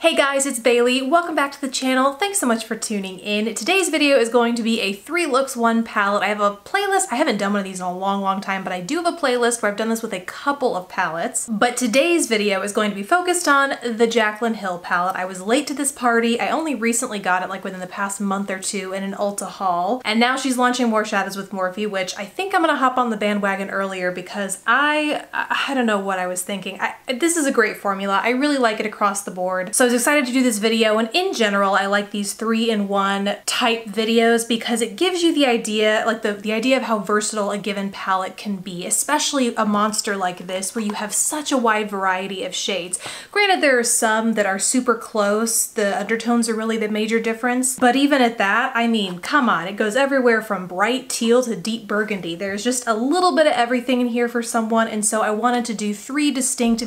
Hey guys, it's Bailey. Welcome back to the channel. Thanks so much for tuning in. Today's video is going to be a 3 looks 1 palette. I have a playlist. I haven't done one of these in a long time, but I do have a playlist where I've done this with a couple of palettes. But today's video is going to be focused on the Jaclyn Hill palette. I was late to this party. I only recently got it like within the past month or two in an Ulta haul. And now she's launching more shadows with Morphe, which I think I'm gonna hop on the bandwagon earlier because I don't know what I was thinking. This is a great formula. I really like it across the board. So I was excited to do this video, and in general I like these 3-in-1 type videos because it gives you the idea, like the idea of how versatile a given palette can be, especially a monster like this where you have such a wide variety of shades. Granted, there are some that are super close, the undertones are really the major difference, but even at that, I mean, come on, it goes everywhere from bright teal to deep burgundy. There's just a little bit of everything in here for someone, and so I wanted to do 3 distinct,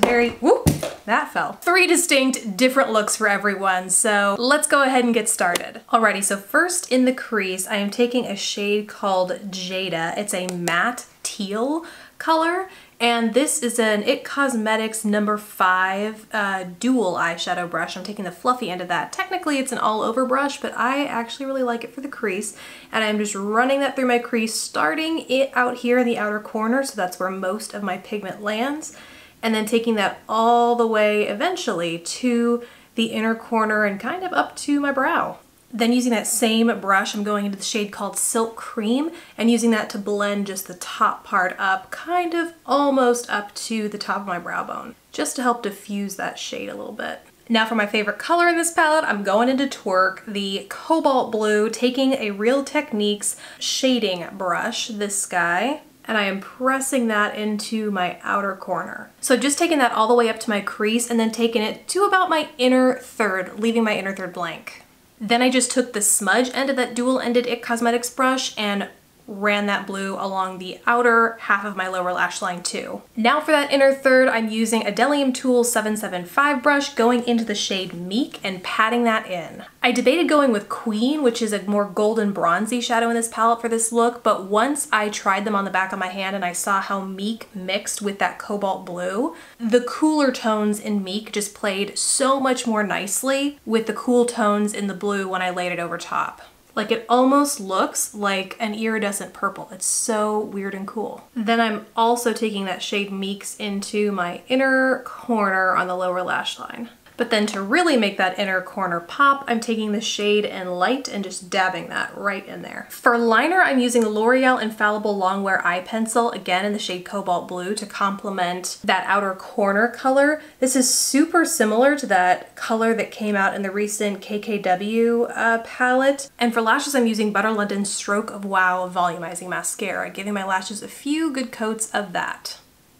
that fell. 3 distinct different looks for everyone, so let's go ahead and get started. Alrighty, so first in the crease, I am taking a shade called Jada. It's a matte teal color, and this is an IT Cosmetics number 5 dual eyeshadow brush. I'm taking the fluffy end of that. Technically it's an all-over brush, but I actually really like it for the crease, and I'm just running that through my crease, starting it out here in the outer corner, so that's where most of my pigment lands, and then taking that all the way eventually to the inner corner and kind of up to my brow. Then using that same brush, I'm going into the shade called Silk Cream and using that to blend just the top part up, kind of almost up to the top of my brow bone, just to help diffuse that shade a little bit. Now for my favorite color in this palette, I'm going into Twerk, the Cobalt Blue, taking a Real Techniques shading brush, this guy, and I am pressing that into my outer corner. So just taking that all the way up to my crease and then taking it to about my inner third, leaving my inner third blank. Then I just took the smudge end of that dual-ended IT Cosmetics brush and ran that blue along the outer half of my lower lash line too. Now for that inner third, I'm using a Dailybaileyb Tool 775 brush, going into the shade Meek and patting that in. I debated going with Queen, which is a more golden bronzy shadow in this palette for this look, but once I tried them on the back of my hand and I saw how Meek mixed with that cobalt blue, the cooler tones in Meek just played so much more nicely with the cool tones in the blue when I laid it over top. Like, it almost looks like an iridescent purple. It's so weird and cool. Then I'm also taking that shade Meeks into my inner corner on the lower lash line. But then to really make that inner corner pop, I'm taking the shade in Light and just dabbing that right in there. For liner, I'm using the L'Oreal Infallible Longwear Eye Pencil, again in the shade Cobalt Blue, to complement that outer corner color. This is super similar to that color that came out in the recent KKW palette. And for lashes, I'm using Butter London's Stroke of Wow Volumizing Mascara, giving my lashes a few good coats of that.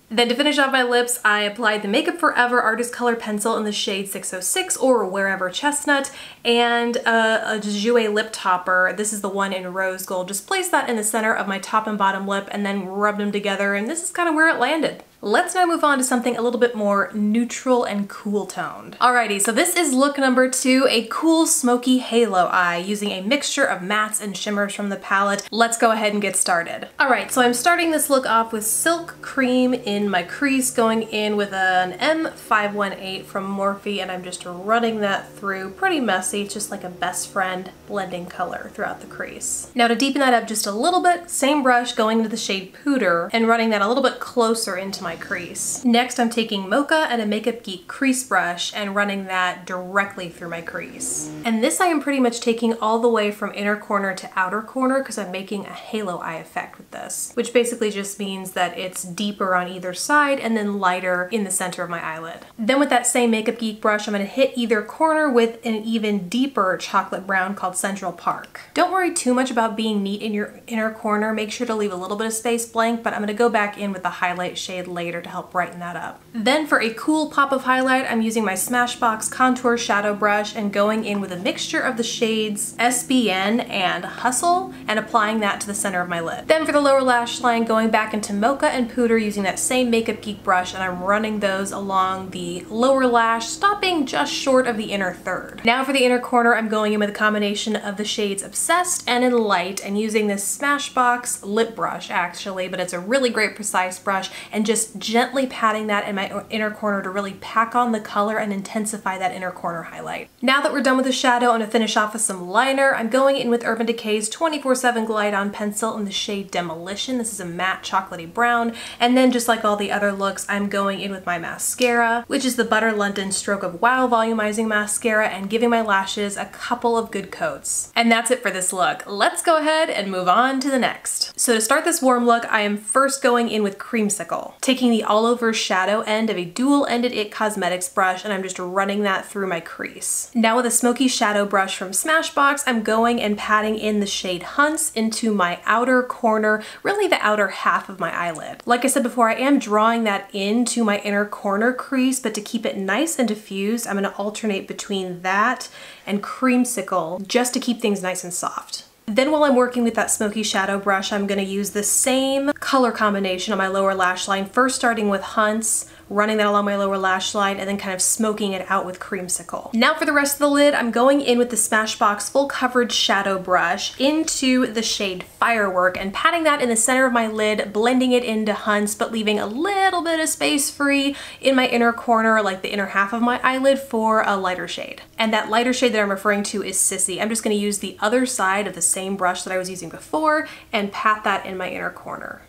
Then to finish off my lips, I applied the Makeup Forever Artist Color Pencil in the shade 606 or Wherever Chestnut, and a Jouer lip topper. This is the one in Rose Gold. Just place that in the center of my top and bottom lip and then rub them together, and this is kind of where it landed. Let's now move on to something a little bit more neutral and cool toned. Alrighty, so this is look number 2, a cool smoky halo eye using a mixture of mattes and shimmers from the palette. Let's go ahead and get started. Alright, so I'm starting this look off with Silk Cream in my crease, going in with an M518 from Morphe, and I'm just running that through. Pretty messy, it's just like a best friend blending color throughout the crease. Now to deepen that up just a little bit, same brush going into the shade Pooter and running that a little bit closer into my crease. Next, I'm taking Mocha and a Makeup Geek crease brush and running that directly through my crease. And this I am pretty much taking all the way from inner corner to outer corner because I'm making a halo eye effect with this, which basically just means that it's deeper on either side and then lighter in the center of my eyelid. Then with that same Makeup Geek brush, I'm going to hit either corner with an even deeper chocolate brown called Central Park. Don't worry too much about being neat in your inner corner. Make sure to leave a little bit of space blank, but I'm going to go back in with the highlight shade later to help brighten that up. Then for a cool pop of highlight, I'm using my Smashbox Contour Shadow Brush and going in with a mixture of the shades SBN and Hustle and applying that to the center of my lid. Then for the lower lash line, going back into Mocha and Pooter using that same Makeup Geek brush, and I'm running those along the lower lash, stopping just short of the inner third. Now for the inner corner, I'm going in with a combination of the shades Obsessed and in Light and using this Smashbox lip brush actually, but it's a really great precise brush, and just gently patting that in my my inner corner to really pack on the color and intensify that inner corner highlight. Now that we're done with the shadow, I'm gonna finish off with some liner. I'm going in with Urban Decay's 24/7 Glide On Pencil in the shade Demolition. This is a matte chocolatey brown. And then just like all the other looks, I'm going in with my mascara, which is the Butter London Stroke of Wow Volumizing Mascara, and giving my lashes a couple of good coats. And that's it for this look. Let's go ahead and move on to the next. So to start this warm look, I am first going in with Creamsicle, taking the all over shadow end of a dual-ended IT Cosmetics brush, and I'm just running that through my crease. Now with a smoky shadow brush from Smashbox, I'm going and patting in the shade Hunts into my outer corner, really the outer half of my eyelid. Like I said before, I am drawing that into my inner corner crease, but to keep it nice and diffused, I'm gonna alternate between that and Creamsicle just to keep things nice and soft. Then while I'm working with that smoky shadow brush, I'm gonna use the same color combination on my lower lash line, first starting with Hunts, running that along my lower lash line, and then kind of smoking it out with Creamsicle. Now for the rest of the lid, I'm going in with the Smashbox Full Coverage Shadow Brush into the shade Firework and patting that in the center of my lid, blending it into Hunts, but leaving a little bit of space free in my inner corner, like the inner half of my eyelid, for a lighter shade. And that lighter shade that I'm referring to is Sissy. I'm just gonna use the other side of the same brush that I was using before and pat that in my inner corner.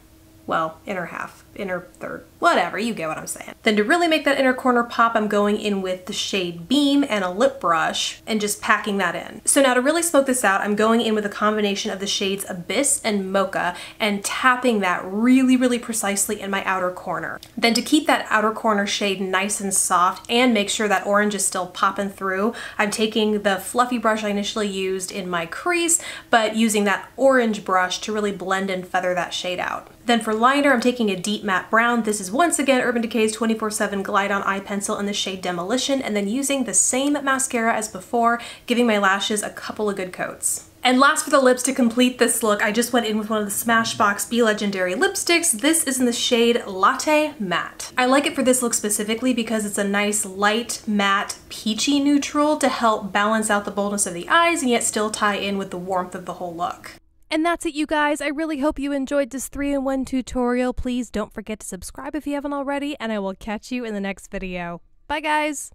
Well, inner half, inner third, whatever, you get what I'm saying. Then to really make that inner corner pop, I'm going in with the shade Beam and a lip brush and just packing that in. So now to really smoke this out, I'm going in with a combination of the shades Abyss and Mocha and tapping that really, really precisely in my outer corner. Then to keep that outer corner shade nice and soft and make sure that orange is still popping through, I'm taking the fluffy brush I initially used in my crease, but using that orange brush to really blend and feather that shade out. Then for liner, I'm taking a deep matte brown. This is once again Urban Decay's 24/7 Glide On Eye Pencil in the shade Demolition, and then using the same mascara as before, giving my lashes a couple of good coats. And last for the lips to complete this look, I just went in with one of the Smashbox Be Legendary lipsticks. This is in the shade Latte Matte. I like it for this look specifically because it's a nice light matte peachy neutral to help balance out the boldness of the eyes and yet still tie in with the warmth of the whole look. And that's it, you guys. I really hope you enjoyed this 3-in-1 tutorial. Please don't forget to subscribe if you haven't already, and I will catch you in the next video. Bye, guys!